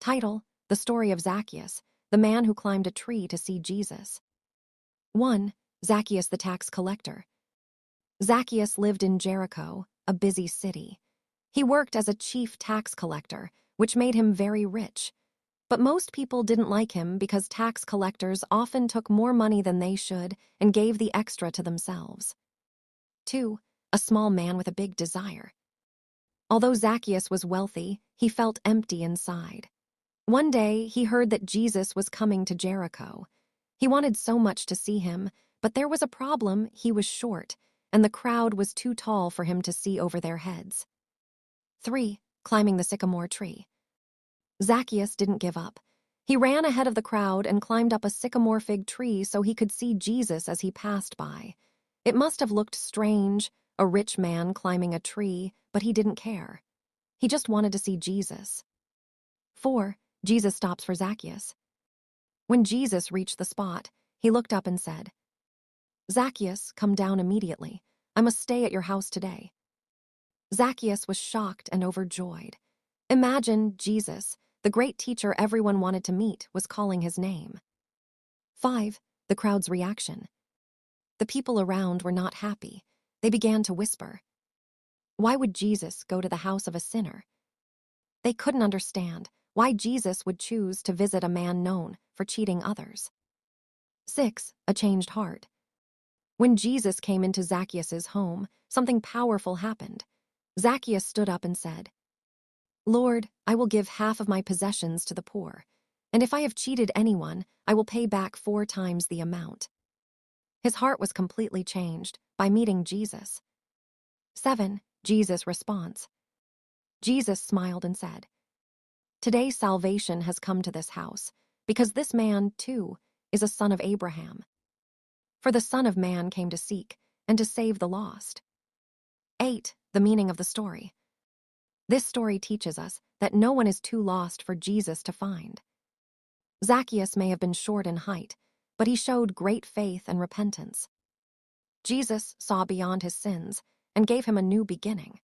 Title: The Story of Zacchaeus, the man who climbed a tree to see Jesus. 1. Zacchaeus the tax collector. Zacchaeus lived in Jericho, a busy city. He worked as a chief tax collector, which made him very rich. But most people didn't like him because tax collectors often took more money than they should and gave the extra to themselves. 2. A small man with a big desire. Although Zacchaeus was wealthy, he felt empty inside. One day, he heard that Jesus was coming to Jericho. He wanted so much to see him, but there was a problem: he was short, and the crowd was too tall for him to see over their heads. 3. Climbing the sycamore tree. Zacchaeus didn't give up. He ran ahead of the crowd and climbed up a sycamore fig tree so he could see Jesus as he passed by. It must have looked strange, a rich man climbing a tree, but he didn't care. He just wanted to see Jesus. 4. Jesus stops for Zacchaeus. When Jesus reached the spot, he looked up and said, "Zacchaeus, come down immediately. I must stay at your house today." Zacchaeus was shocked and overjoyed. Imagine Jesus, the great teacher everyone wanted to meet, was calling his name. 5. The crowd's reaction. The people around were not happy. They began to whisper, "Why would Jesus go to the house of a sinner?" They couldn't understand why Jesus would choose to visit a man known for cheating others. 6. A changed heart. When Jesus came into Zacchaeus' home, something powerful happened. Zacchaeus stood up and said, "Lord, I will give half of my possessions to the poor, and if I have cheated anyone, I will pay back 4 times the amount." His heart was completely changed by meeting Jesus. 7. Jesus' response. Jesus smiled and said, "Today salvation has come to this house, because this man, too, is a son of Abraham. For the Son of Man came to seek and to save the lost." 8. The meaning of the story. This story teaches us that no one is too lost for Jesus to find. Zacchaeus may have been short in height, but he showed great faith and repentance. Jesus saw beyond his sins and gave him a new beginning.